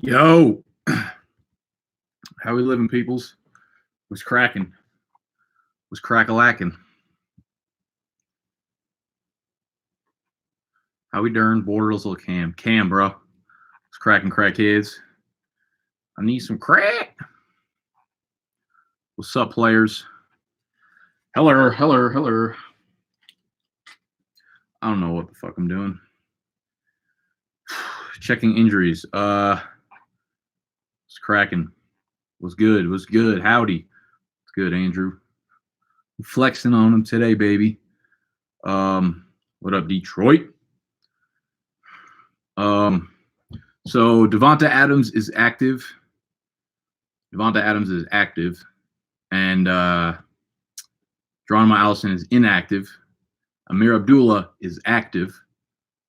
Yo, how we living, peoples? Was cracking? Was crack-a-lacking? How we darn Bortles little Cam, bro? Was cracking, crackheads. I need some crack. What's up, players? Hello. I don't know what the fuck I'm doing. Checking injuries. It's cracking. Was good. Howdy. It's good, Andrew. I'm flexing on him today, baby. What up, Detroit? So Devonta Adams is active. And Geronimo Allison is inactive. Amir Abdullah is active.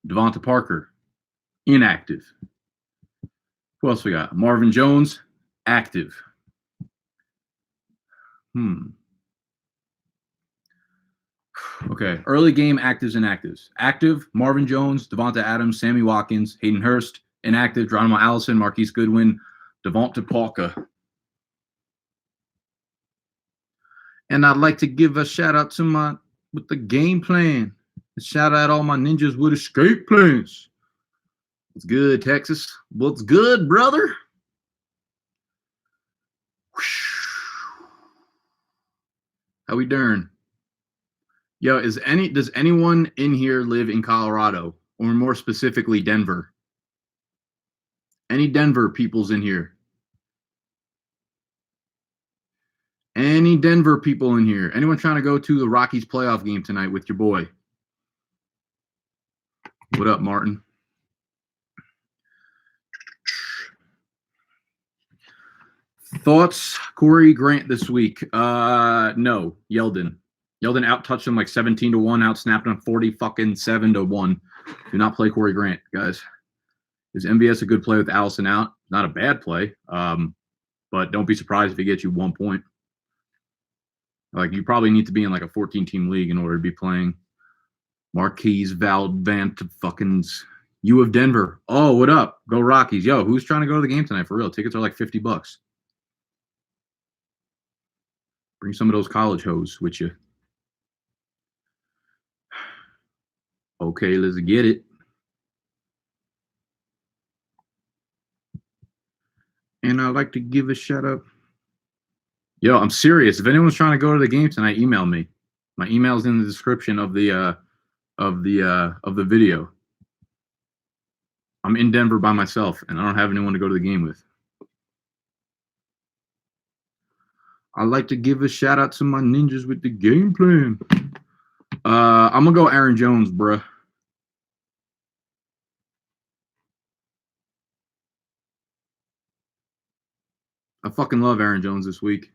Devonta Parker, inactive. Who else we got? Marvin Jones, active. Okay, early game actives, inactives. Active, Marvin Jones, Devonta Adams, Sammy Watkins, Hayden Hurst. Inactive, Geronimo Allison, Marquise Goodwin, Devonta Parker. And I'd like to give a shout out to with the game plan. Shout out all my ninjas with escape plans. What's good, Texas? What's good, brother? How we doing? Yo, does anyone in here live in Colorado, or more specifically Denver? Any Denver peoples in here? Any Denver people in here? Anyone trying to go to the Rockies playoff game tonight with your boy? What up, Martin? Thoughts, Corey Grant this week? No, Yeldon out-touched him like 17-1, out-snapped him 40-7-1. Do not play Corey Grant, guys. Is MVS a good play with Allison out? Not a bad play, but don't be surprised if he gets you 1 point. Like, you probably need to be in like a 14-team league in order to be playing Marquise Vant-fuckins. U of Denver. Oh, what up? Go Rockies. Yo, who's trying to go to the game tonight for real? Tickets are like $50. Bring some of those college hoes with you. Okay, let's get it. And I'd like to give a shout out. Yo, I'm serious. If anyone's trying to go to the game tonight, email me. My email's in the description of the video. I'm in Denver by myself, and I don't have anyone to go to the game with. I'd like to give a shout out to my ninjas with the game plan. I'm gonna go Aaron Jones, bruh. I fucking love Aaron Jones this week.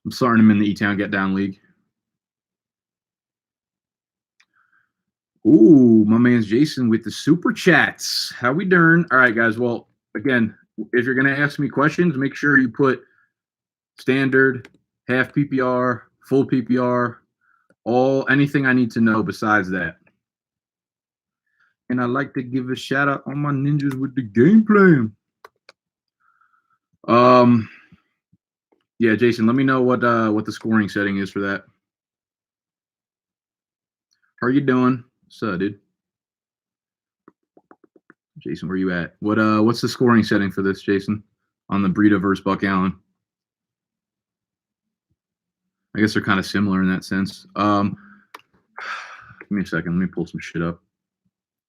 I'm starting him in the E-Town Get Down League. Ooh, my man's Jason with the super chats. How we doing? All right, guys. Well, again, if you're gonna ask me questions, make sure you put standard, half PPR, full PPR, anything I need to know besides that. And I'd like to give a shout out on my ninjas with the game plan. Yeah, Jason, let me know what the scoring setting is for that. How are you doing? So, dude. Jason, where you at? What's the scoring setting for this, Jason? On the Breida versus Buck Allen? I guess they're kind of similar in that sense. Give me a second. Let me pull some shit up.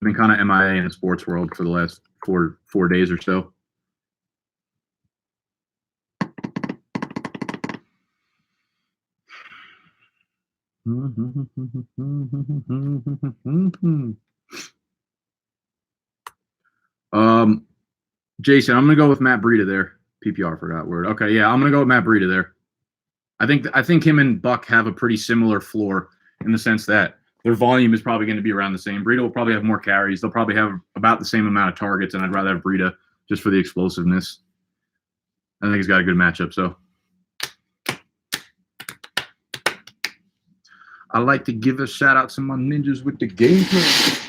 I've been kind of MIA in the sports world for the last four days or so. Jason, I'm gonna go with Matt Breida there. PPR forgot word. Okay, yeah, I'm gonna go with Matt Breida there. I think him and Buck have a pretty similar floor in the sense that their volume is probably going to be around the same. Breida will probably have more carries. They'll probably have about the same amount of targets, and I'd rather have Breida just for the explosiveness. I think he's got a good matchup. So I like to give a shout out to my ninjas with the game plan.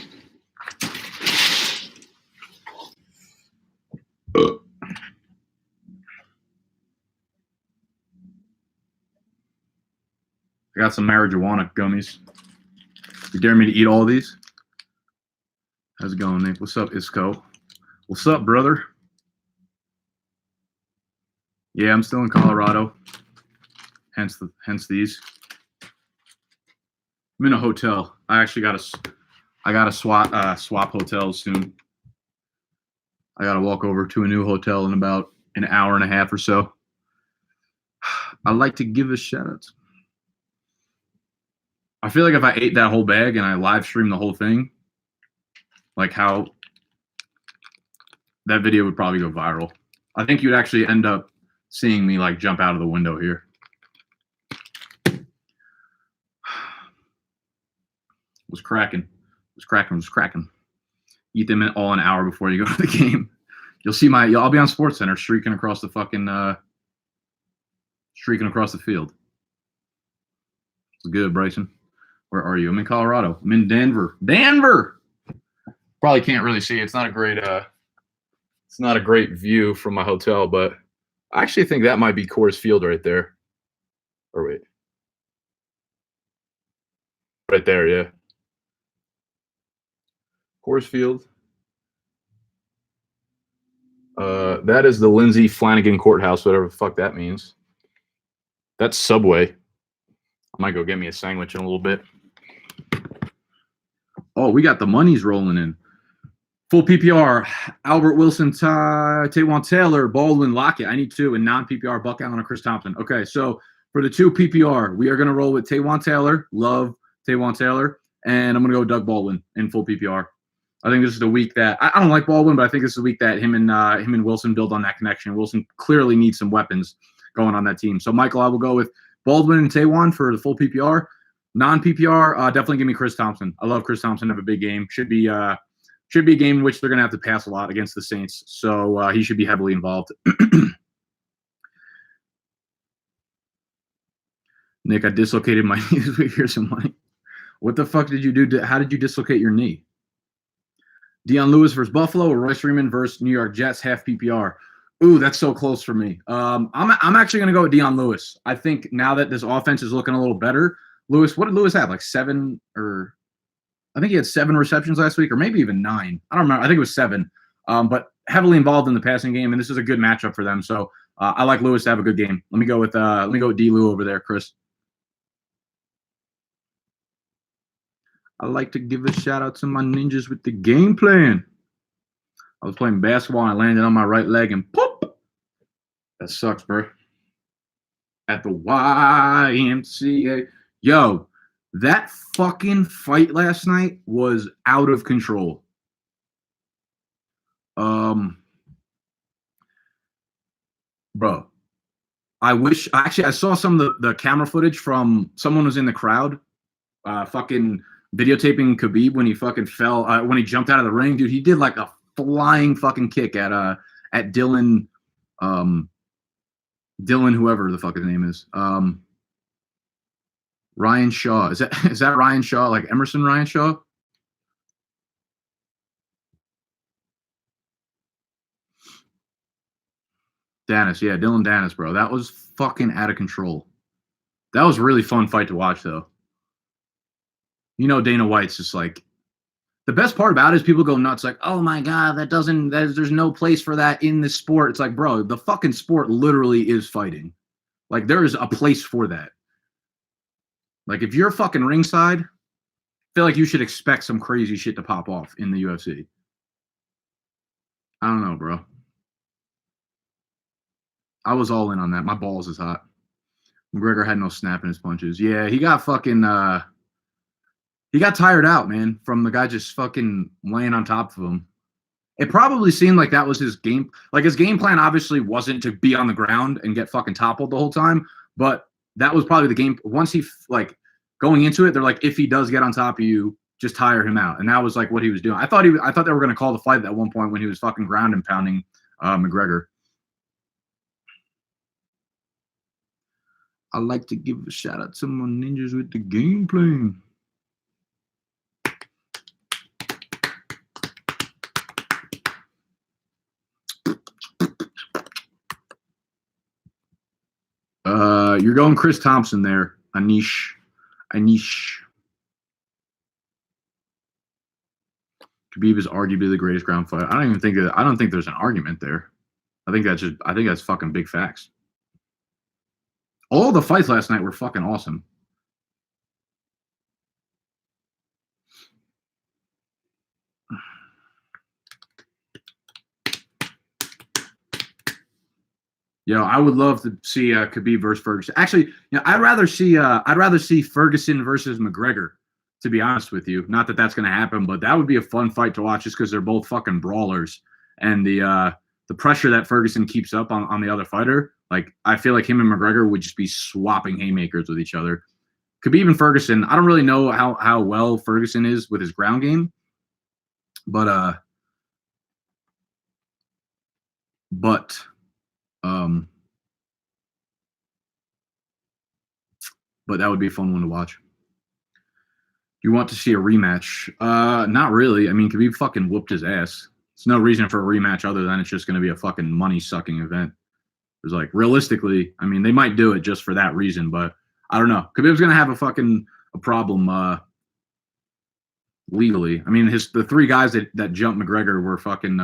I got some marijuana gummies. You dare me to eat all of these? How's it going, Nick? What's up, Isco? What's up, brother? Yeah, I'm still in Colorado. Hence these. I'm in a hotel. I actually gotta swap hotels soon. I gotta walk over to a new hotel in about an hour and a half or so. I'd like to give a shout out. I feel like if I ate that whole bag and I live streamed the whole thing, like how that video would probably go viral. I think you'd actually end up seeing me like jump out of the window here. Was cracking. Eat them all an hour before you go to the game. You'll see I'll be on SportsCenter streaking across the field. It's good, Bryson. Where are you? I'm in Colorado. I'm in Denver. Probably can't really see. It's not a great view from my hotel, but I actually think that might be Coors Field right there. Or wait. Right there, yeah. Coors Field. That is the Lindsay Flanagan Courthouse, whatever the fuck that means. That's Subway. I might go get me a sandwich in a little bit. Oh, we got the monies rolling in. Full PPR, Albert Wilson, Taywan Taylor, Baldwin, Lockett. I need two. And non-PPR, Buck Allen and Chris Thompson. Okay, so for the two PPR, we are going to roll with Taywan Taylor. Love Taywan Taylor. And I'm going to go Doug Baldwin in full PPR. I think this is the week that I don't like Baldwin, but I think this is the week that him and Wilson build on that connection. Wilson clearly needs some weapons going on that team. So, Michael, I will go with Baldwin and Taywan for the full PPR. Non-PPR, definitely give me Chris Thompson. I love Chris Thompson. Have a big game. Should be a game in which they're going to have to pass a lot against the Saints. So he should be heavily involved. Nick, I dislocated my knee this week. Here's some money. What the fuck did you do? How did you dislocate your knee? Deion Lewis versus Buffalo or Royce Freeman versus New York Jets, half PPR. Ooh, that's so close for me. I'm actually going to go with Deion Lewis. I think now that this offense is looking a little better, Lewis, what did Lewis have? Like 7 or I think he had 7 receptions last week or maybe even 9. I don't remember. I think it was 7. But heavily involved in the passing game, and this is a good matchup for them. So I like Lewis to have a good game. Let me go with D-Lew over there, Chris. I like to give a shout out to my ninjas with the game plan. I was playing basketball and I landed on my right leg and pop. That sucks, bro. At the YMCA. Yo, that fucking fight last night was out of control. Bro, I saw some of the camera footage from someone who's in the crowd, fucking videotaping Khabib when he fucking fell, when he jumped out of the ring, dude. He did like a flying fucking kick at Dylan, whoever the fuck his name is, Ryan Shaw. Is that Ryan Shaw? Like Emerson Ryan Shaw? Dennis, yeah, Dylan Dennis, bro. That was fucking out of control. That was a really fun fight to watch, though. You know, Dana White's just like, the best part about it is people go nuts, like, oh my God, there's no place for that in this sport. It's like, bro, the fucking sport literally is fighting. Like, there is a place for that. Like, if you're fucking ringside, I feel like you should expect some crazy shit to pop off in the UFC. I don't know, bro. I was all in on that. My balls is hot. McGregor had no snap in his punches. Yeah, he got fucking he got tired out, man, from the guy just fucking laying on top of him. It probably seemed like that was his game. Like, his game plan obviously wasn't to be on the ground and get fucking toppled the whole time, but that was probably the game. Once he, like, going into it, they're like, if he does get on top of you, just tire him out. And that was like what he was doing. I thought they were going to call the fight at one point when he was fucking ground and pounding McGregor. I like to give a shout out to my ninjas with the game plan. You're going Chris Thompson there, Anish. Anish. Khabib is arguably the greatest ground fighter. I don't think there's an argument there. I think that's fucking big facts. All the fights last night were fucking awesome. You know, I would love to see Khabib versus Ferguson. Actually, you know, I'd rather see Ferguson versus McGregor. To be honest with you, not that that's going to happen, but that would be a fun fight to watch just because they're both fucking brawlers, and the pressure that Ferguson keeps up on the other fighter. Like, I feel like him and McGregor would just be swapping haymakers with each other. Khabib and Ferguson, I don't really know how well Ferguson is with his ground game, but that would be a fun one to watch. You want to see a rematch? Not really. I mean, Khabib fucking whooped his ass. There's no reason for a rematch other than it's just going to be a fucking money-sucking event. It's like, realistically, I mean, they might do it just for that reason, but I don't know. Khabib's going to have a problem legally. I mean, the three guys that jumped McGregor were fucking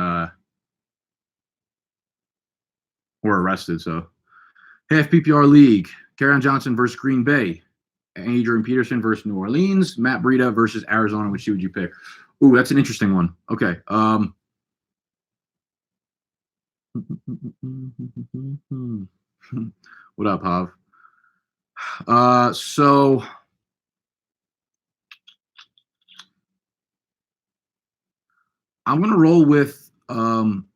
were arrested. So, half PPR league: Kerryon Johnson versus Green Bay, Adrian Peterson versus New Orleans, Matt Breida versus Arizona. Which would you pick? Ooh, that's an interesting one. Okay. What up, Hav? So I'm gonna roll with I'm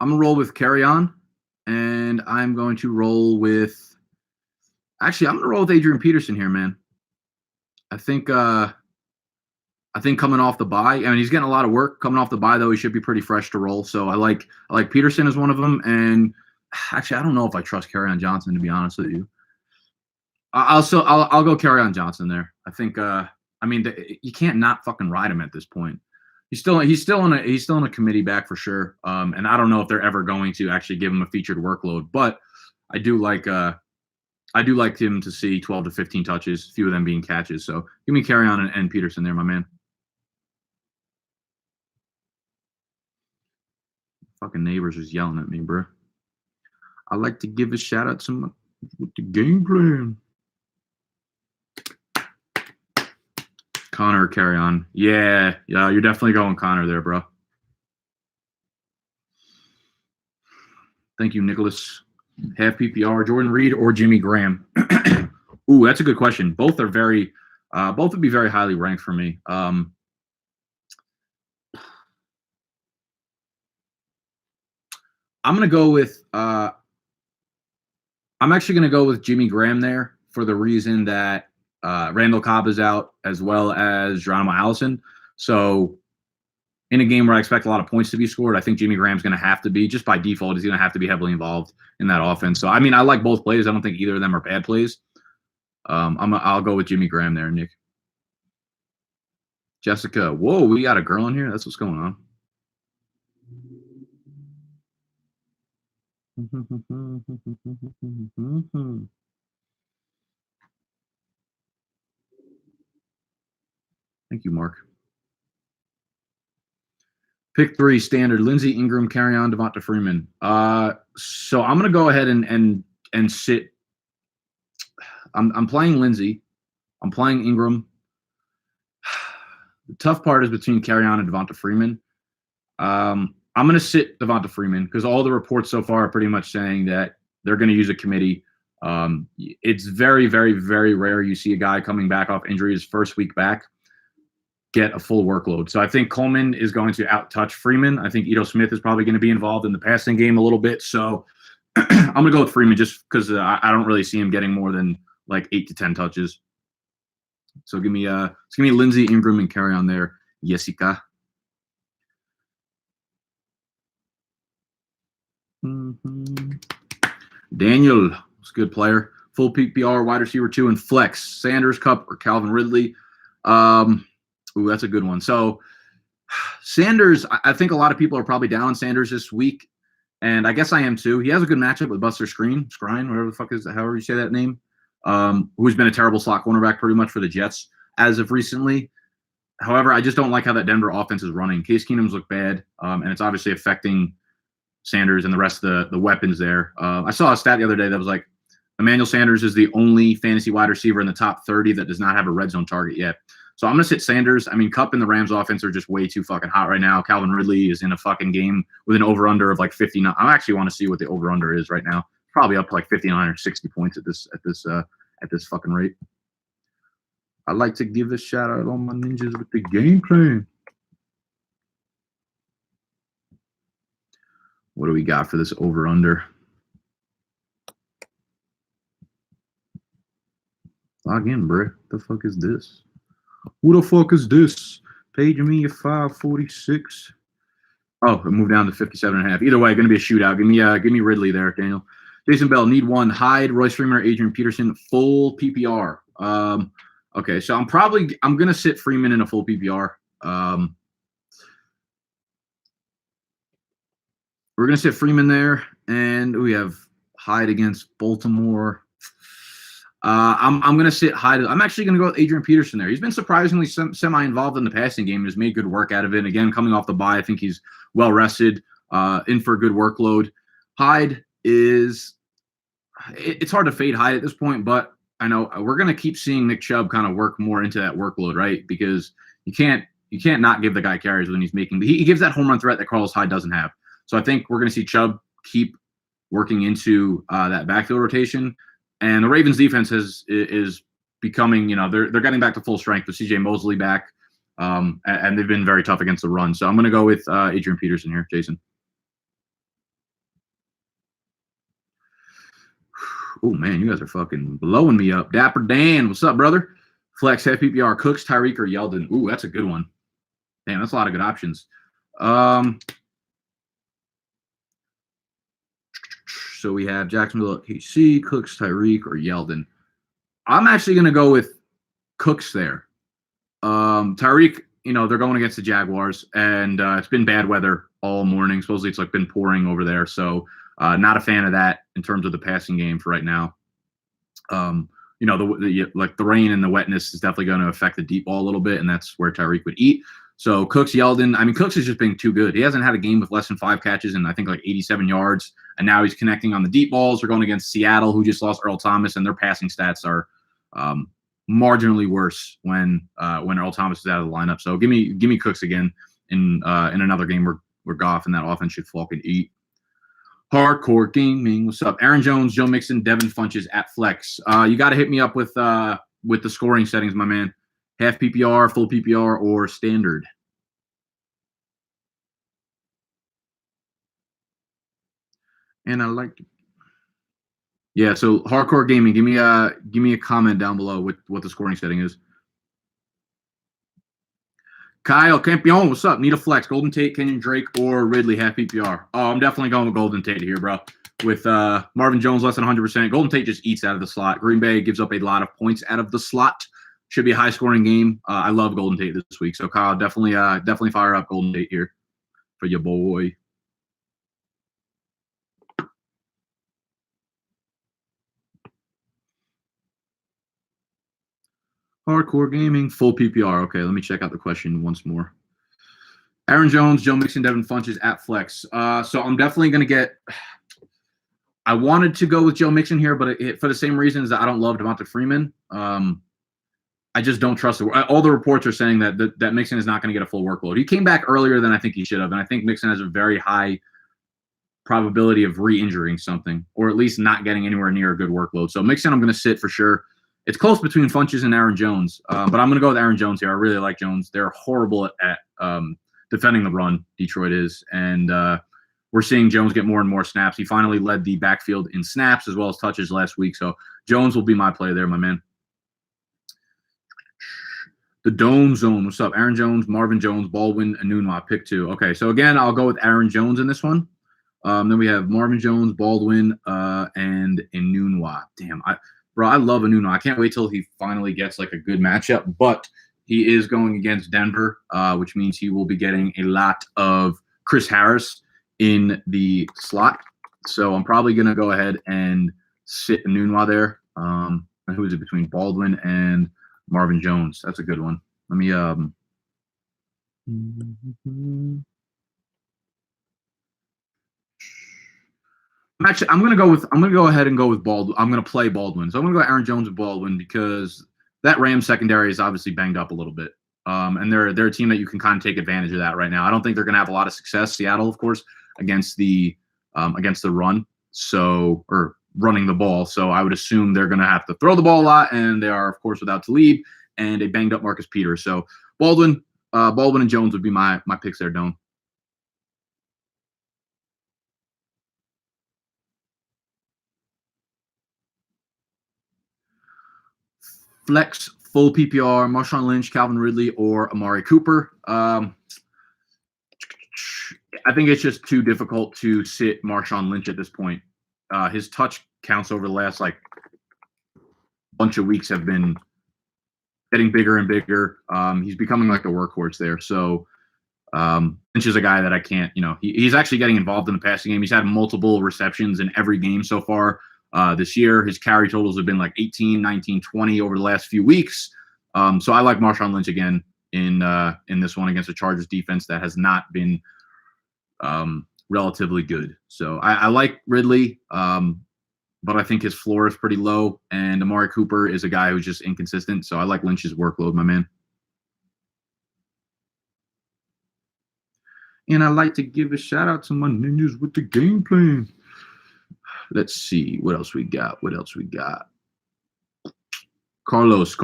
gonna roll with Kerryon, and I'm going to roll with. Actually, I'm gonna roll with Adrian Peterson here, man. I think coming off the bye, I mean, he's getting a lot of work coming off the bye, though. He should be pretty fresh to roll. So I like Peterson as one of them. And actually, I don't know if I trust Kerryon Johnson, to be honest with you. I'll go Kerryon Johnson there. I think I mean, you can't not fucking ride him at this point. He's still on a committee back for sure. And I don't know if they're ever going to actually give him a featured workload, but I do like him to see 12 to 15 touches, a few of them being catches. So give me Kerryon and Peterson there, my man. Fucking neighbors is yelling at me, bro. I like to give a shout out to with the game plan. Connor, Kerryon. Yeah, you're definitely going Connor there, bro. Thank you, Nicholas. Half PPR, Jordan Reed or Jimmy Graham? Ooh, that's a good question. Both would be very highly ranked for me. I'm gonna go with. I'm actually gonna go with Jimmy Graham there for the reason that Randall Cobb is out, as well as Geronimo Allison. So, in a game where I expect a lot of points to be scored, I think Jimmy Graham's going to have to be, just by default, he's going to have to be heavily involved in that offense. So, I mean, I like both plays. I don't think either of them are bad plays. I'll go with Jimmy Graham there, Nick. Jessica, whoa, we got a girl in here? That's what's going on. Thank you, Mark. Pick 3 standard: Lindsey, Ingram, Kerryon, Devonta Freeman. So I'm gonna go ahead and sit. I'm playing Lindsey. I'm playing Ingram. The tough part is between Kerryon and Devonta Freeman. I'm gonna sit Devonta Freeman because all the reports so far are pretty much saying that they're gonna use a committee. It's very, very, very rare you see a guy coming back off injury his first week back get a full workload. So I think Coleman is going to out-touch Freeman. I think Ito Smith is probably going to be involved in the passing game a little bit. So I'm going to go with Freeman just because I don't really see him getting more than like 8 to 10 touches. So give me Lindsey, Ingram, and Kerryon there. Jessica. Daniel was a good player. Full PPR, wide receiver 2, and flex. Sanders, Cup, or Calvin Ridley. Ooh, that's a good one. So Sanders, I think a lot of people are probably down on Sanders this week, and I guess I am too. He has a good matchup with Buster Skrine, whatever the fuck is, however you say that name. who's been a terrible slot cornerback pretty much for the Jets as of recently. However, I just don't like how that Denver offense is running. Case Keenum's look bad, and it's obviously affecting Sanders and the rest of the weapons there. I saw a stat the other day that was like Emmanuel Sanders is the only fantasy wide receiver in the top 30 that does not have a red zone target yet. So I'm going to sit Sanders. I mean, Kupp and the Rams offense are just way too fucking hot right now. Calvin Ridley is in a fucking game with an over-under of like 59. I actually want to see what the over-under is right now. Probably up to like 59 or 60 points at this fucking rate. I'd like to give a shout out on my ninjas with the game plan. What do we got for this over-under? Log in, bro. What the fuck is this? Who the fuck is this? Page me at 546. Oh, it moved down to 57.5. Either way, going to be a shootout. Give me Ridley there, Daniel. Jason Bell, need one. Hyde, Royce Freeman, or Adrian Peterson, full PPR. Okay, so I'm going to sit Freeman in a full PPR. We're going to sit Freeman there, and we have Hyde against Baltimore. I'm going to sit Hyde. I'm actually going to go with Adrian Peterson there. He's been surprisingly semi-involved in the passing game and has made good work out of it. And again, coming off the bye, I think he's well-rested, in for a good workload. Hyde is – it's hard to fade Hyde at this point, but I know we're going to keep seeing Nick Chubb kind of work more into that workload, right? Because you can't not give the guy carries when he's making – he gives that home run threat that Carlos Hyde doesn't have. So I think we're going to see Chubb keep working into that backfield rotation. And the Ravens defense is becoming, they're getting back to full strength with CJ Mosley back. And they've been very tough against the run. So I'm going to go with Adrian Peterson here, Jason. Oh, man, you guys are fucking blowing me up. Dapper Dan, what's up, brother? Flex, half PPR, Cooks, Tyreek, or Yeldon. Ooh, that's a good one. Damn, that's a lot of good options. So we have Jacksonville at KC, Cooks, Tyreek, or Yeldon. I'm actually going to go with Cooks there. Tyreek, they're going against the Jaguars, and it's been bad weather all morning. Supposedly it's like been pouring over there. So not a fan of that in terms of the passing game for right now. The rain and the wetness is definitely going to affect the deep ball a little bit, and that's where Tyreek would eat. So Cooks, Yeldon, Cooks has just been too good. He hasn't had a game with less than 5 catches and I think like 87 yards. And now he's connecting on the deep balls. They're going against Seattle, who just lost Earl Thomas, and their passing stats are marginally worse when Earl Thomas is out of the lineup. So give me Cooks again in another game where Goff and that offense should fucking eat. Hardcore Gaming, what's up? Aaron Jones, Joe Mixon, Devin Funches at flex. You got to hit me up with the scoring settings, my man. Half PPR, full PPR, or standard. And I like it. Yeah, so Hardcore Gaming, give me a comment down below with what the scoring setting is. Kyle Campion, what's up? Need a flex. Golden Tate, Kenyon Drake, or Ridley, half PPR. Oh, I'm definitely going with Golden Tate here, bro. With Marvin Jones less than 100%. Golden Tate just eats out of the slot. Green Bay gives up a lot of points out of the slot. Should be a high-scoring game. I love Golden Tate this week. So, Kyle, definitely fire up Golden Tate here for your boy. Hardcore Gaming, full PPR. Okay, let me check out the question once more. Aaron Jones, Joe Mixon, Devin Funches at flex. So I'm definitely going to get – I wanted to go with Joe Mixon here, but for the same reasons that I don't love Devonta Freeman. I just don't trust it. All the reports are saying that Mixon is not going to get a full workload. He came back earlier than I think he should have, and I think Mixon has a very high probability of re-injuring something, or at least not getting anywhere near a good workload. So Mixon, I'm going to sit for sure. It's close between Funches and Aaron Jones, but I'm going to go with Aaron Jones here. I really like Jones. They're horrible at defending the run, Detroit is, and we're seeing Jones get more and more snaps. He finally led the backfield in snaps as well as touches last week, so Jones will be my play there, my man. The Dome Zone. What's up? Aaron Jones, Marvin Jones, Baldwin, Enunwa, pick 2. Okay, so again, I'll go with Aaron Jones in this one. Then we have Marvin Jones, Baldwin, and Enunwa. Damn, I love Enunwa. I can't wait till he finally gets like a good matchup, but he is going against Denver, which means he will be getting a lot of Chris Harris in the slot. So I'm probably going to go ahead and sit Enunwa there. who is it between Baldwin and Marvin Jones? That's a good one. Let me I'm gonna go ahead and go with Baldwin. I'm gonna play Baldwin. So I'm gonna go Aaron Jones with Baldwin because that Rams secondary is obviously banged up a little bit. And they're a team that you can kind of take advantage of that right now. I don't think they're gonna have a lot of success, Seattle, of course, against the run. So or running the ball. So I would assume they're gonna have to throw the ball a lot, and they are, of course, without Talib and a banged up Marcus Peters. So Baldwin and Jones would be my picks there, Don. Flex, full PPR, Marshawn Lynch, Calvin Ridley, or Amari Cooper. I think it's just too difficult to sit Marshawn Lynch at this point. His touch counts over the last bunch of weeks have been getting bigger and bigger. He's becoming like a workhorse there. So Lynch is a guy that I can't, he's actually getting involved in the passing game. He's had multiple receptions in every game so far this year. His carry totals have been like 18, 19, 20 over the last few weeks. So I like Marshawn Lynch again in this one against the Chargers defense that has not been relatively good. So I like Ridley, but I think his floor is pretty low. And Amari Cooper is a guy who's just inconsistent. So I like Lynch's workload, my man. And I like to give a shout out to my ninjas with the game plan. Let's see what else we got. Carlos.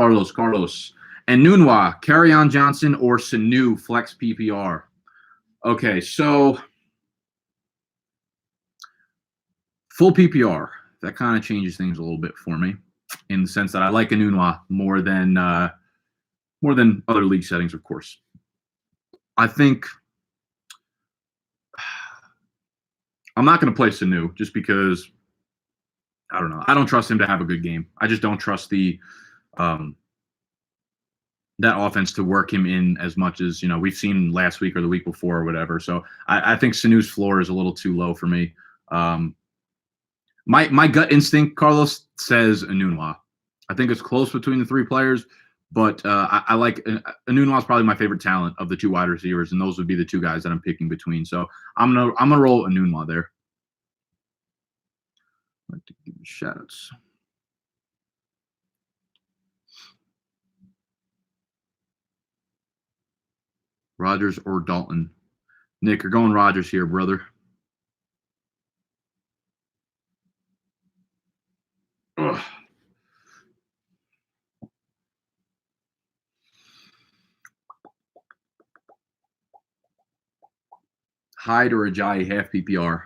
And Nunwa, Kerryon Johnson, or Sanu, flex PPR. Okay, so full PPR. That kind of changes things a little bit for me in the sense that I like Nunwa more than other league settings, of course. I think I'm not going to play Sanu just because I don't know. I don't trust him to have a good game. I just don't trust the that offense to work him in as much as we've seen last week or the week before or whatever. So I think Sanu's floor is a little too low for me. My gut instinct, Carlos, says Enunwa. I think it's close between the three players, but I like Enunwa is probably my favorite talent of the two wide receivers, and those would be the two guys that I'm picking between. So I'm gonna roll Enunwa there. I'd like to give you shout outs. Rodgers or Dalton? Nick, you're going Rodgers here, brother. Ugh. Hyde or Ajayi half PPR?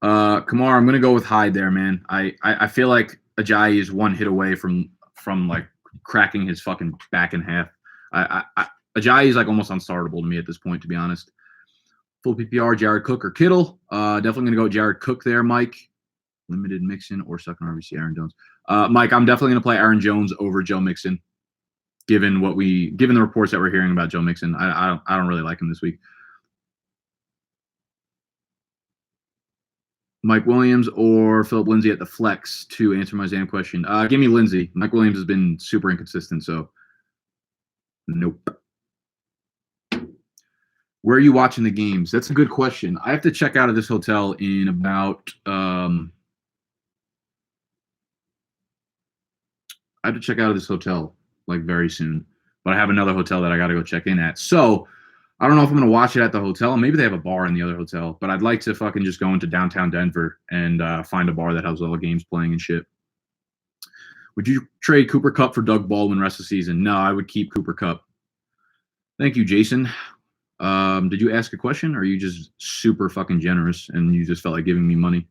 Kamar, I'm gonna go with Hyde there, man. I feel like Ajayi is one hit away from like cracking his fucking back in half. Ajayi is like almost unstartable to me at this point, to be honest. Full PPR, Jared Cook or Kittle. Definitely gonna go Jared Cook there, Mike. Limited Mixon or second RBC Aaron Jones. Mike, I'm definitely gonna play Aaron Jones over Joe Mixon, given the reports that we're hearing about Joe Mixon. I don't really like him this week. Mike Williams or Philip Lindsay at the flex to answer my Zam question. Give me Lindsay. Mike Williams has been super inconsistent, so nope. Where are you watching the games? That's a good question. I have to check out of this hotel in about I have to check out of this hotel like very soon, but I have another hotel that I got to go check in at. So I don't know if I'm going to watch it at the hotel. Maybe they have a bar in the other hotel, but I'd like to fucking just go into downtown Denver and find a bar that has all the games playing and shit. Would you trade Cooper Kupp for Doug Baldwin rest of the season? No, I would keep Cooper Kupp. Thank you, Jason. Did you ask a question, or are you just super fucking generous and you just felt like giving me money?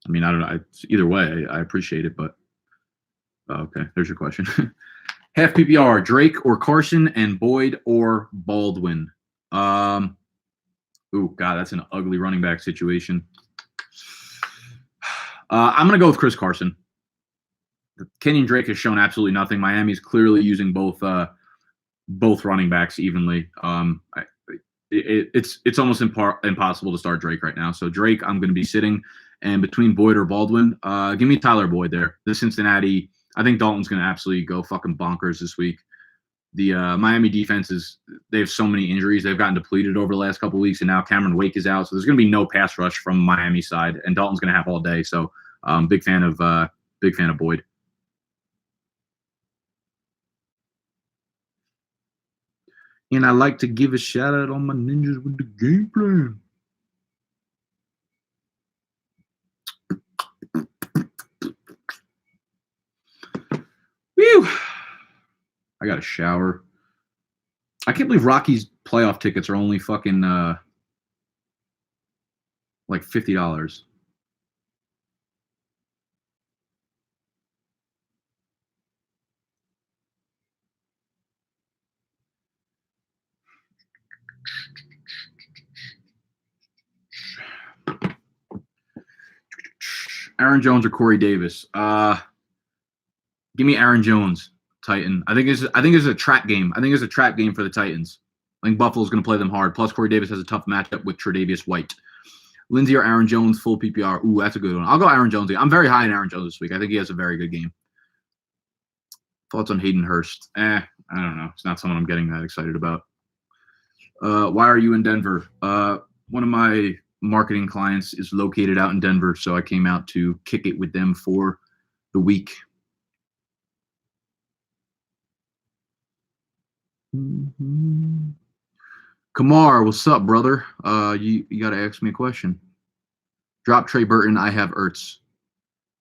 I mean, I don't know. Either way, I appreciate it, but okay, there's your question. Half PPR, Drake or Carson, and Boyd or Baldwin. Oh God, that's an ugly running back situation. I'm gonna go with Chris Carson. Kenyon Drake has shown absolutely nothing. Miami's clearly using both running backs evenly. It's almost impossible to start Drake right now. So Drake, I'm going to be sitting, And between Boyd or Baldwin, give me Tyler Boyd there. The Cincinnati, I think Dalton's going to absolutely go fucking bonkers this week. The Miami defense they have so many injuries. They've gotten depleted over the last couple of weeks, and now Cameron Wake is out. So there's going to be no pass rush from Miami side, and Dalton's going to have all day. So big fan of Boyd. And I like to give a shout out on my ninjas with the game plan. Whew. I got a shower. I can't believe Rockies playoff tickets are only fucking like $50. Aaron Jones or Corey Davis? Give me Aaron Jones, Titan. I think it's a trap game. I think it's a trap game for the Titans. I think Buffalo's going to play them hard. Plus, Corey Davis has a tough matchup with Tre'Davious White. Lindsey or Aaron Jones, full PPR. Ooh, that's a good one. I'll go Aaron Jones. I'm very high in Aaron Jones this week. I think he has a very good game. Thoughts on Hayden Hurst? I don't know. It's not someone I'm getting that excited about. Why are you in Denver? One of my marketing clients is located out in Denver, so I came out to kick it with them for the week. Kamar, what's up, brother? You got to ask me a question. Drop Trey Burton. I have Ertz.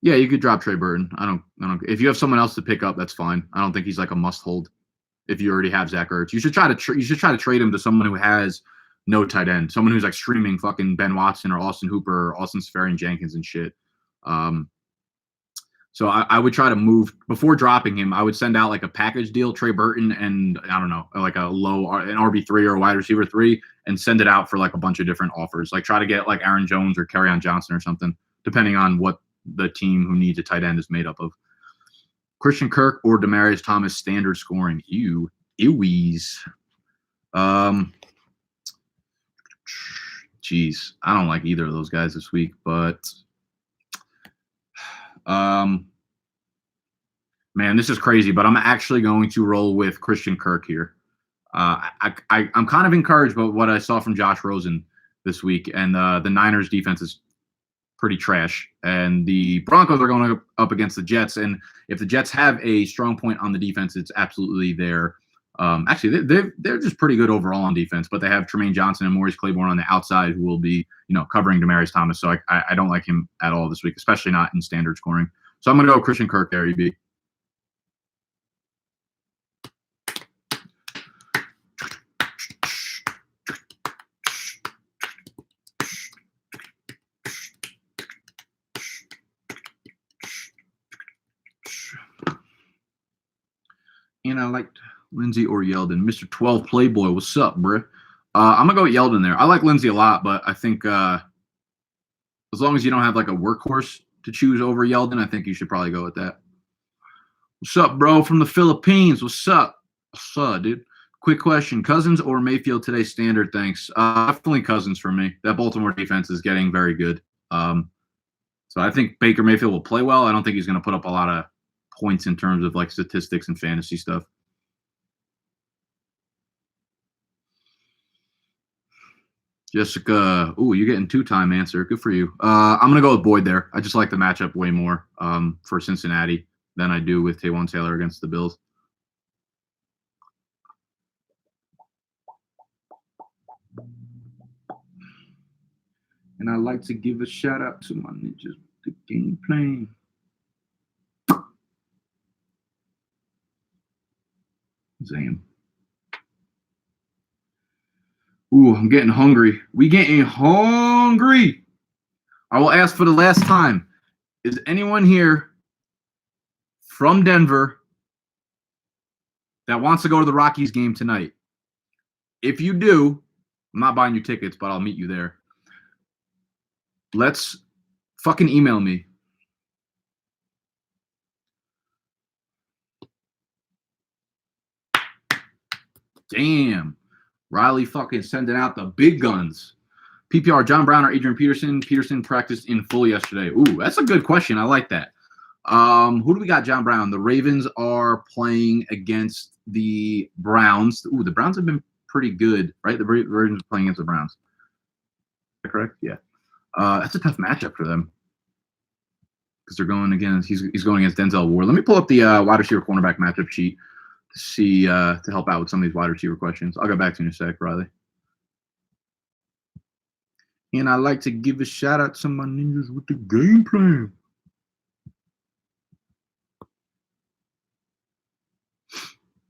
Yeah, you could drop Trey Burton. I don't. If you have someone else to pick up, that's fine. I don't think he's like a must hold. If you already have Zach Ertz, you should try to trade him to someone who has no tight end, someone who's like streaming fucking Ben Watson or Austin Hooper or Austin Seferian-Jenkins and shit. So I would try to move before dropping him. I would send out like a package deal, Trey Burton, and I don't know, like an RB3 or a wide receiver 3, and send it out for like a bunch of different offers. Like try to get like Aaron Jones or Kerryon Johnson or something, depending on what the team who needs a tight end is made up of. Christian Kirk or Demaryius Thomas standard scoring. Ewees. Geez, I don't like either of those guys this week, but man, this is crazy, but I'm actually going to roll with Christian Kirk here. I'm kind of encouraged by what I saw from Josh Rosen this week, and the Niners defense is pretty trash, and the Broncos are going up against the Jets, and if the Jets have a strong point on the defense, it's absolutely their actually they're just pretty good overall on defense, but they have Tremaine Johnson and Maurice Claiborne on the outside who will be covering Demaryius Thomas, so I don't like him at all this week, especially not in standard scoring. So I'm going to go Christian Kirk there, EB. And I liked Lindsey or Yeldon. Mr. 12 Playboy, what's up, bruh? I'm going to go with Yeldon there. I like Lindsey a lot, but I think as long as you don't have like a workhorse to choose over Yeldon, I think you should probably go with that. What's up, bro? From the Philippines. What's up? What's up, dude? Quick question. Cousins or Mayfield today standard? Thanks. Definitely Cousins for me. That Baltimore defense is getting very good. So I think Baker Mayfield will play well. I don't think he's going to put up a lot of points in terms of like statistics and fantasy stuff. Jessica, ooh, you're getting 2-time answer. Good for you. I'm gonna go with Boyd there. I just like the matchup way more for Cincinnati than I do with Taywan Taylor against the Bills. And I like to give a shout out to my ninjas with the game plan. Zam. Ooh, I'm getting hungry. We getting hungry. I will ask for the last time. Is anyone here from Denver that wants to go to the Rockies game tonight? If you do, I'm not buying you tickets, but I'll meet you there. Let's fucking email me. Damn. Riley fucking sending out the big guns. PPR, John Brown or Adrian Peterson? Peterson practiced in full yesterday. Ooh, that's a good question. I like that. Who do we got, John Brown? The Ravens are playing against the Browns. Ooh, the Browns have been pretty good, right? The Ravens are playing against the Browns. Is that correct? Yeah. That's a tough matchup for them because they're going against he's going against Denzel Ward. Let me pull up the wide receiver cornerback matchup sheet to see to help out with some of these wide receiver questions. I'll get back to you in a sec, Riley. And I like to give a shout out to my ninjas with the game plan.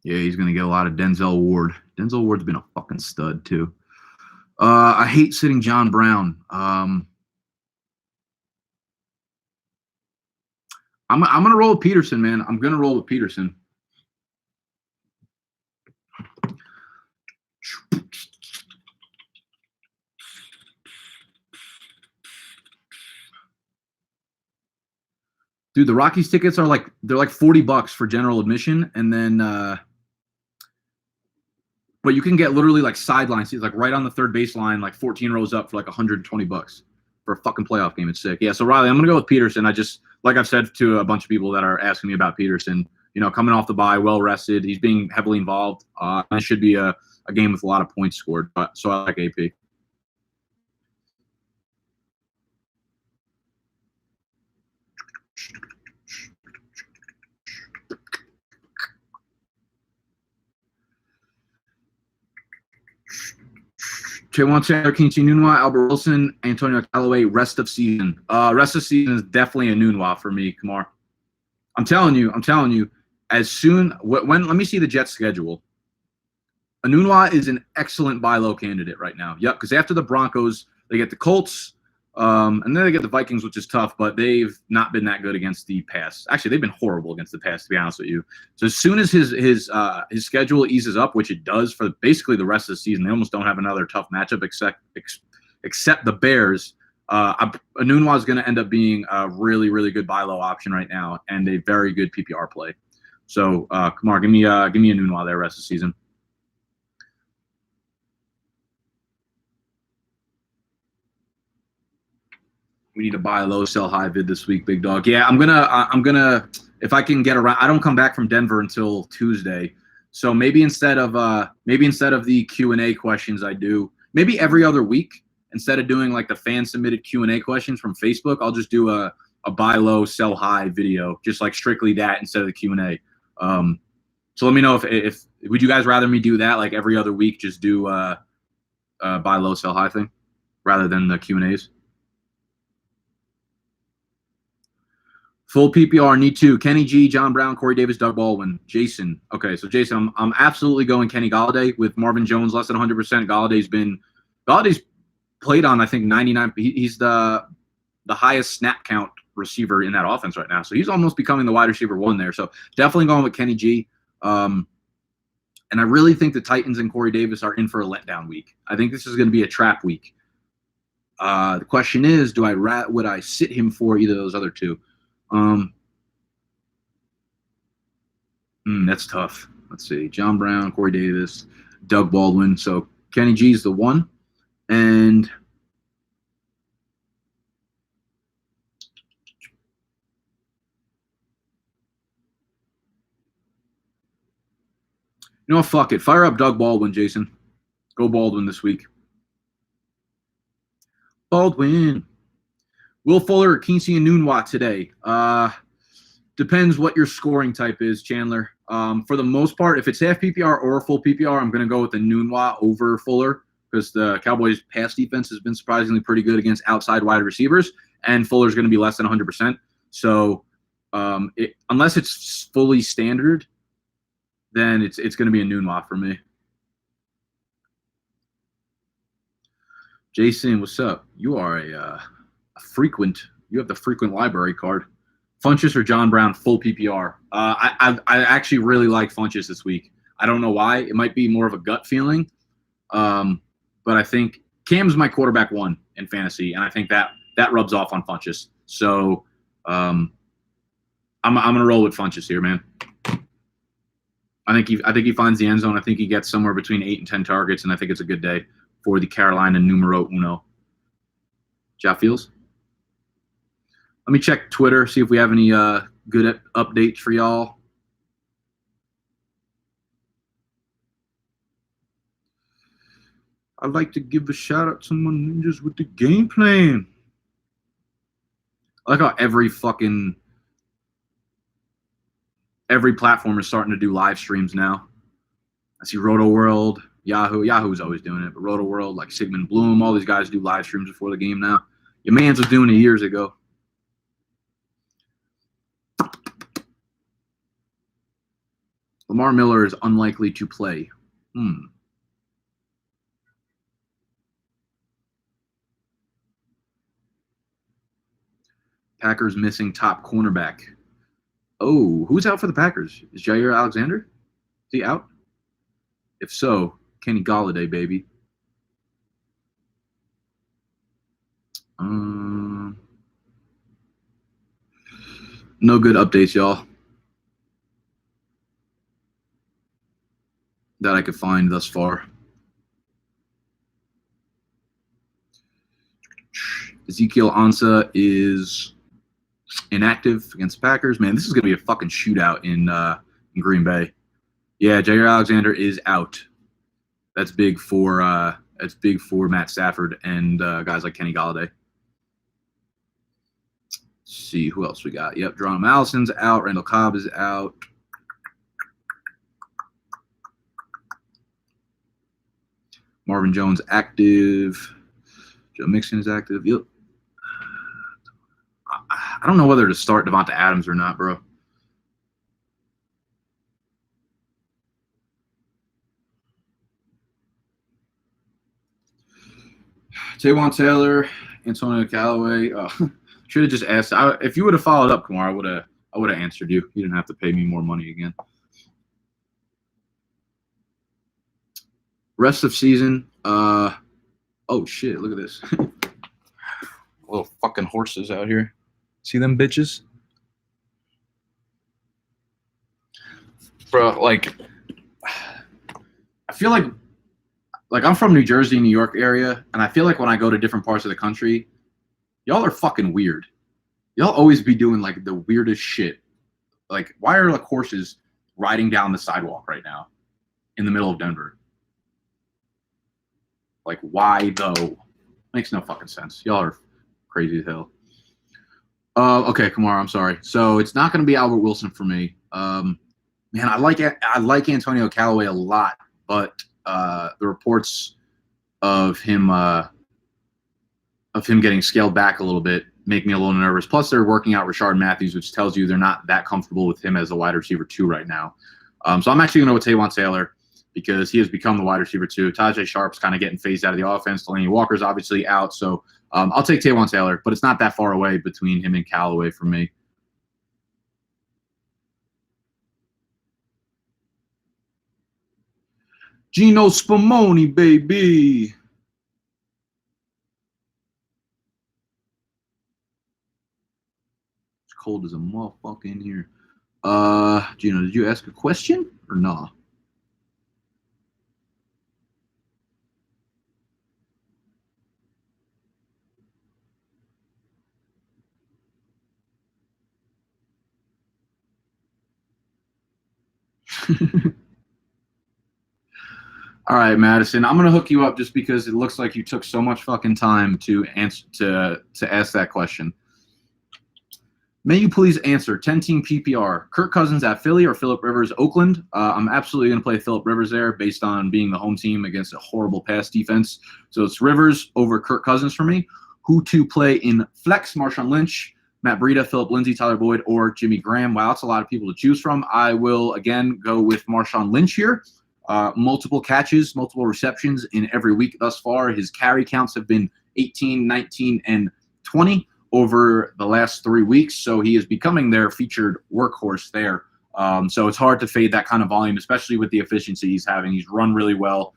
Yeah, he's going to get a lot of Denzel Ward. Denzel Ward's been a fucking stud, too. I hate sitting John Brown. I'm going to roll with Peterson, man. I'm going to roll with Peterson. Dude, the Rockies tickets are they're like $40 for general admission, and then but you can get literally like sideline seats, like right on the third baseline, like 14 rows up for like $120 for a fucking playoff game. It's sick. Yeah, so Riley, I'm gonna go with Peterson. I just, like I've said to a bunch of people that are asking me about Peterson, coming off the bye, well rested, he's being heavily involved. It should be a game with a lot of points scored. So I like AP. Trayvon Taylor, Keenan Nunwa, Albert Wilson, Antonio Callaway, rest of season. Rest of season is definitely a Nunwa for me, Kamar. I'm telling you, as soon when let me see the Jets schedule. Nunwa is an excellent buy low candidate right now. Yep, because after the Broncos, they get the Colts, and then they get the Vikings, which is tough, but they've not been that good against the pass. Actually, they've been horrible against the pass, to be honest with you. So as soon as his schedule eases up, which it does for basically the rest of the season, they almost don't have another tough matchup except the Bears. Nunwa is going to end up being a really, really good buy low option right now and a very good PPR play. So, Kamar, give me a Nunwa there rest of the season. We need to buy low, sell high vid this week, big dog. Yeah, I'm gonna if I can get around. I don't come back from Denver until Tuesday, so maybe instead of the Q&A questions, I do maybe every other week instead of doing like the fan submitted Q&A questions from Facebook. I'll just do a buy low, sell high video, just like strictly that instead of the Q&A. So let me know if would you guys rather me do that like every other week, just do buy low, sell high thing rather than the Q&As. Full PPR, need two. Kenny G, John Brown, Corey Davis, Doug Baldwin, Jason. Okay, so Jason, I'm absolutely going Kenny Golladay with Marvin Jones less than 100%. Galladay's played on, I think, 99. He's the highest snap count receiver in that offense right now. So he's almost becoming the wide receiver one there. So definitely going with Kenny G. And I really think the Titans and Corey Davis are in for a letdown week. I think this is going to be a trap week. The question is, would I sit him for either of those other two? That's tough. Let's see. John Brown, Corey Davis, Doug Baldwin. So Kenny G is the one. And fuck it. Fire up Doug Baldwin, Jason. Go Baldwin this week. Baldwin. Will Fuller, Keenan Nunwa today. Depends what your scoring type is, Chandler. For the most part, if it's half PPR or full PPR, I'm going to go with the Nunwa over Fuller because the Cowboys' pass defense has been surprisingly pretty good against outside wide receivers, and Fuller's going to be less than 100%. So unless it's fully standard, then it's going to be a Nunwa for me. Jason, what's up? You are a frequent. You have the frequent library card. Funchess or John Brown, full PPR. I actually really like Funchess this week. I don't know why. It might be more of a gut feeling, but I think Cam's my quarterback one in fantasy, and I think that rubs off on Funchess. So I'm gonna roll with Funchess here, man. I think he finds the end zone. I think he gets somewhere between 8 and 10 targets, and I think it's a good day for the Carolina numero uno. Ya Feelz. Let me check Twitter, see if we have any good updates for y'all. I'd like to give a shout out to my ninjas with the game plan. I like how every platform is starting to do live streams now. I see Roto World, Yahoo. Yahoo's always doing it, but Roto World, like Sigmund Bloom, all these guys do live streams before the game now. Your man's was doing it years ago. Lamar Miller is unlikely to play. Packers missing top cornerback. Oh, who's out for the Packers? Is Jair Alexander? Is he out? If so, Kenny Golladay, baby. No good updates, y'all, that I could find thus far. Ezekiel Ansah is inactive against the Packers. Man, this is going to be a fucking shootout in Green Bay. Yeah, Jair Alexander is out. That's big for Matt Stafford and guys like Kenny Golladay. Let's see who else we got. Yep, Geronimo Allison's out. Randall Cobb is out. Marvin Jones active. Joe Mixon is active. Yep. I don't know whether to start Devonta Adams or not, bro. Taywan Taylor, Antonio Callaway. Should have just asked. If you would have followed up, Kumar, I would have answered you. You didn't have to pay me more money again. Rest of season. Oh shit! Look at this. Little fucking horses out here. See them bitches? Bro, like, I feel like I'm from New Jersey, New York area, and I feel like when I go to different parts of the country, y'all are fucking weird. Y'all always be doing like the weirdest shit. Like, why are like horses riding down the sidewalk right now in the middle of Denver? Like, why though? Makes no fucking sense. Y'all are crazy as hell. Okay, Kamara, I'm sorry. So it's not going to be Albert Wilson for me. Man, I like Antonio Callaway a lot, but the reports of him getting scaled back a little bit make me a little nervous. Plus, they're working out Rashard Matthews, which tells you they're not that comfortable with him as a wide receiver 2 right now. So I'm actually going to go with Taywan Taylor because he has become the wide receiver 2. Tajay Sharp's kind of getting phased out of the offense. Delaney Walker's obviously out, so I'll take Taywan Taylor, but it's not that far away between him and Callaway for me. Gino Spumoni, baby. It's cold as a motherfucker in here. Gino, did you ask a question or nah? All right, Madison, I'm gonna hook you up just because it looks like you took so much fucking time to answer to ask that question. May you please answer 10-team PPR. Kirk Cousins at Philly or Phillip Rivers, Oakland? I'm absolutely going to play Phillip Rivers there based on being the home team against a horrible pass defense. So it's Rivers over Kirk Cousins for me. Who to play in flex? Marshawn Lynch, Matt Breida, Philip Lindsay, Tyler Boyd, or Jimmy Graham. Wow, that's a lot of people to choose from. I will, again, go with Marshawn Lynch here. Multiple catches, multiple receptions in every week thus far. His carry counts have been 18, 19, and 20 over the last 3 weeks, so he is becoming their featured workhorse there. So it's hard to fade that kind of volume, especially with the efficiency he's having. He's run really well.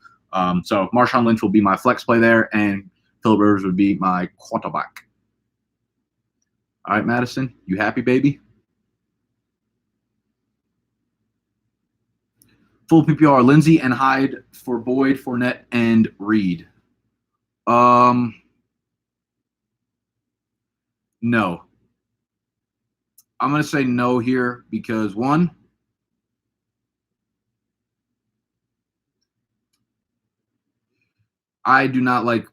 So Marshawn Lynch will be my flex play there, and Phillip Rivers would be my quarterback. All right, Madison, you happy, baby? Full PPR, Lindsay and Hyde for Boyd, Fournette, and Reed. No. I'm going to say no here because, one, I do not like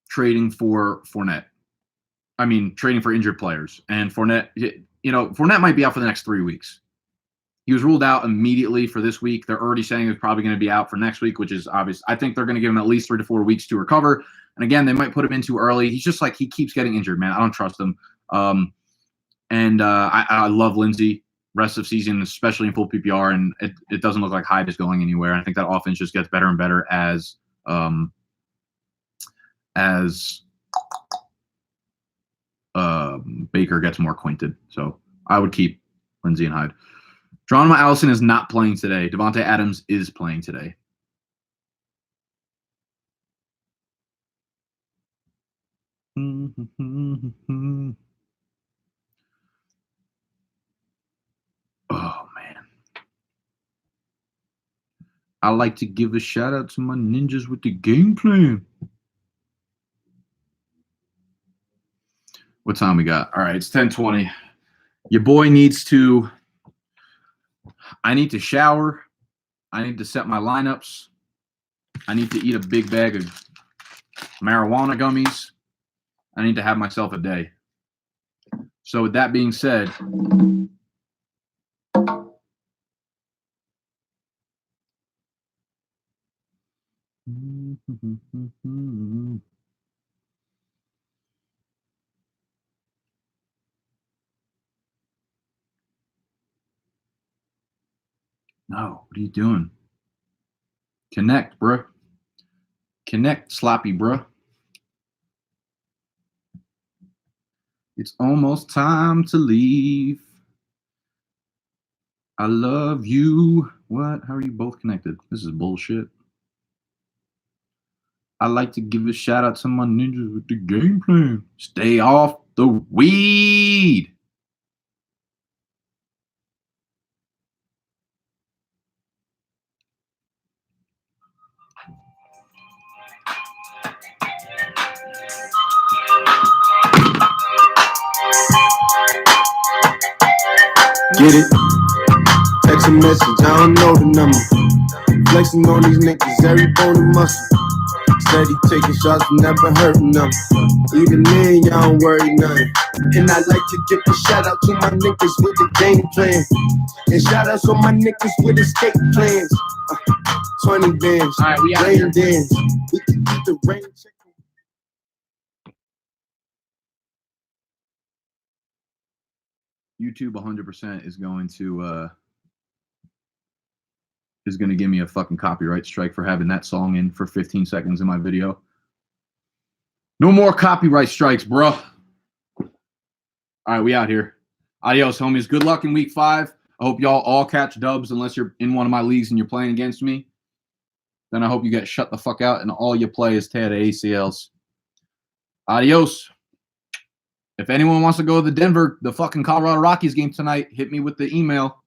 trading for Fournette. I mean, trading for injured players. And Fournette, Fournette might be out for the next 3 weeks. He was ruled out immediately for this week. They're already saying he's probably going to be out for next week, which is obvious. I think they're going to give him at least 3 to 4 weeks to recover. And again, they might put him in too early. He's just like, he keeps getting injured, man. I don't trust him. I love Lindsey rest of season, especially in full PPR, and it doesn't look like Hyde is going anywhere. I think that offense just gets better and better as Baker gets more acquainted. So I would keep Lindsey and Hyde. Geronimo Allison is not playing today. Devontae Adams is playing today. Oh, man. I like to give a shout out to my ninjas with the game plan. What time we got? All right, it's 10:20. Your boy needs to – I need to shower. I need to set my lineups. I need to eat a big bag of marijuana gummies. I need to have myself a day. So with that being said – No, what are you doing? Connect, bruh. Connect, sloppy, bruh. It's almost time to leave. I love you. What? How are you both connected? This is bullshit. I like to give a shout out to my ninjas with the game plan. Stay off the weed. Get it? Text a message, I don't know the number. Flexing on these niggas, every bone and muscle. Steady taking shots, never hurting them. Even then, y'all don't worry nothing. And I like to give a shout out to my niggas with the game plan. And shout out to my niggas with escape plans. 20 bands, All right, we out rain here. dance. We can keep the rain check. YouTube 100% is going to give me a fucking copyright strike for having that song in for 15 seconds in my video. No more copyright strikes, bro. All right, we out here. Adios, homies. Good luck in week 5. I hope y'all all catch dubs unless you're in one of my leagues and you're playing against me. Then I hope you get shut the fuck out and all you play is tear the ACLs. Adios. If anyone wants to go to the fucking Colorado Rockies game tonight, hit me with the email.